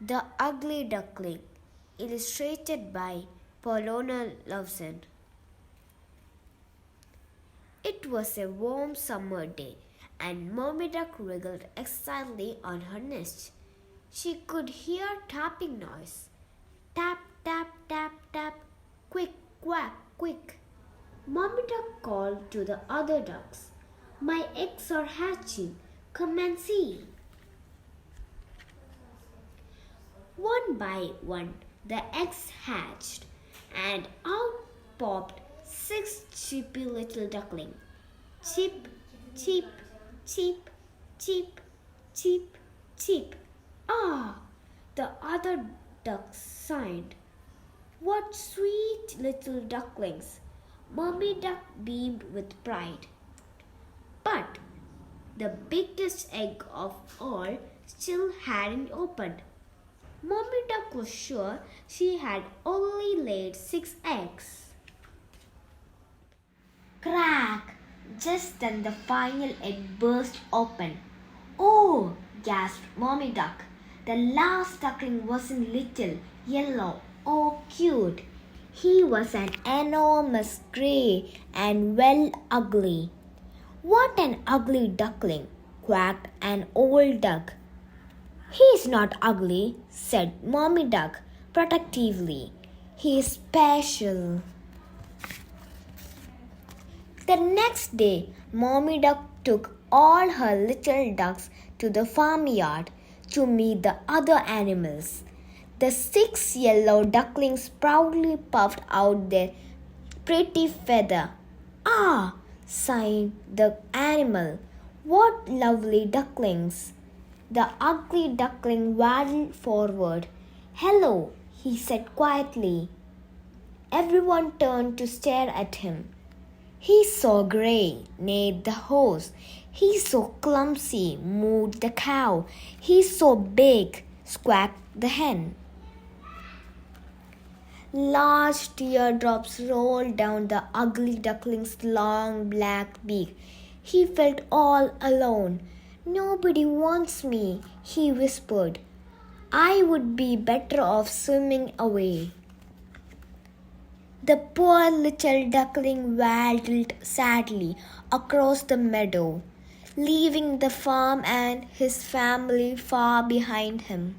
The Ugly Duckling, illustrated by Polona Lovsin. It was a warm summer day, and Mommy Duck wriggled excitedly on her nest. She could hear tapping noise. Tap, tap, tap, tap. Quick, quack, quick. Mommy Duck called to the other ducks. My eggs are hatching. Come and see. One by one, the eggs hatched, and out popped 6 chippy little ducklings. Chip, chip, chip, chip, chip, chip. Ah! The other ducks sighed. What sweet little ducklings! Mommy Duck beamed with pride. But the biggest egg of all still hadn't opened. Mommy Duck was sure she had only laid 6 eggs. Crack! Just then the final egg burst open. Oh! Gasped Mommy Duck. The last duckling wasn't little, yellow, or cute. He was an enormous grey and well ugly. What an ugly duckling! Quacked an old duck. He's not ugly, said Mommy Duck protectively. He's special. The next day, Mommy Duck took all her little ducks to the farmyard to meet the other animals. The 6 yellow ducklings proudly puffed out their pretty feather. Ah! Sighed the animal. What lovely ducklings! The ugly duckling waddled forward. Hello, he said quietly. Everyone turned to stare at him. He's so grey, neighed the horse. He's so clumsy, mooed the cow. He's so big, squawked the hen. Large teardrops rolled down the ugly duckling's long black beak. He felt all alone. Nobody wants me, he whispered. I would be better off swimming away. The poor little duckling waddled sadly across the meadow, leaving the farm and his family far behind him.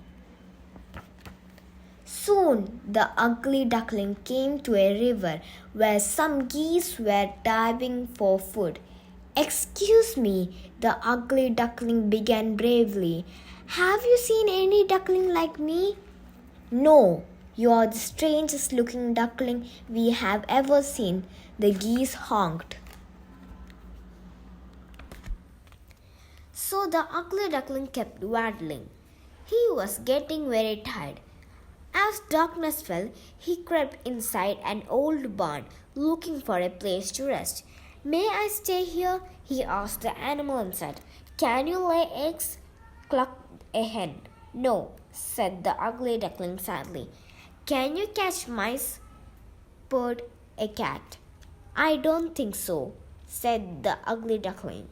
Soon the ugly duckling came to a river where some geese were diving for food. Excuse me, the ugly duckling began bravely. Have you seen any duckling like me? No, you are the strangest looking duckling we have ever seen, the geese honked. So the ugly duckling kept waddling. He was getting very tired. As darkness fell, he crept inside an old barn, looking for a place to rest. May I stay here? He asked the animal inside. Can you lay eggs? Clucked a hen. No, said the ugly duckling sadly. Can you catch mice? Purred a cat. I don't think so, said the ugly duckling.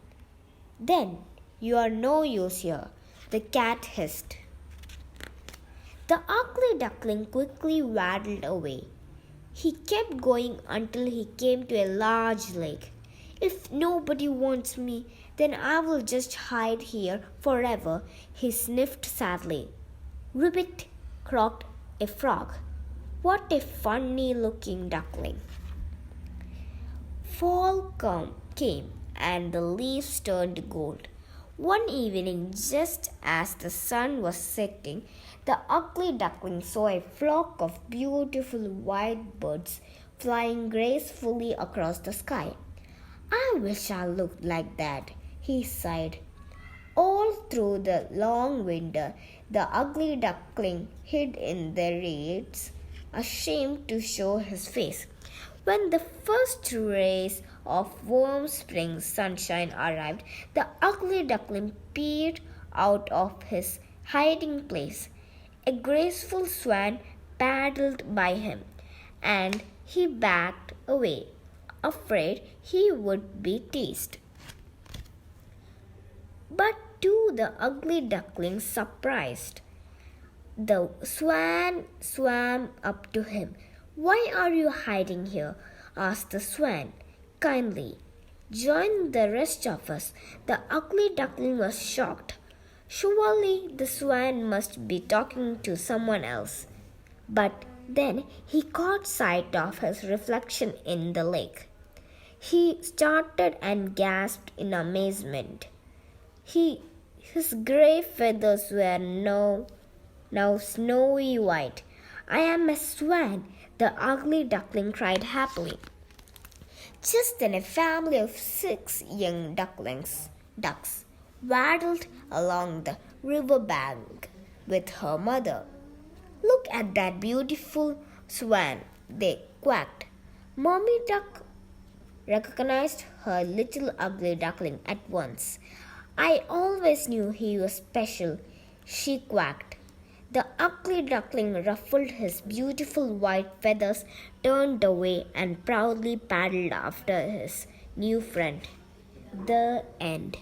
Then you are no use here, the cat hissed. The ugly duckling quickly waddled away. He kept going until he came to a large lake. If nobody wants me, then I will just hide here forever, he sniffed sadly. Ribbit, croaked a frog. What a funny looking duckling. Fall came and the leaves turned gold. One evening, just as the sun was setting, the ugly duckling saw a flock of beautiful white birds flying gracefully across the sky. I wish I looked like that, he sighed. All through the long winter, the ugly duckling hid in the reeds, ashamed to show his face. When the first rays of warm spring sunshine arrived, the ugly duckling peered out of his hiding place. A graceful swan paddled by him, and he backed away, afraid he would be teased. But to the ugly duckling's surprise, The swan swam up to him. "Why are you hiding here?" asked the swan kindly. "Join the rest of us." The ugly duckling was shocked. Surely the swan must be talking to someone else. But then he caught sight of his reflection in the lake. He started and gasped in amazement. His grey feathers were now snowy white. "I am a swan," the ugly duckling cried happily. Just then a family of 6 young ducks, waddled along the river bank with her mother. "Look at that beautiful swan," they quacked. Mommy Duck recognized her little ugly duckling at once. "I always knew he was special," she quacked. The ugly duckling ruffled his beautiful white feathers, turned away, and proudly paddled after his new friend. The end.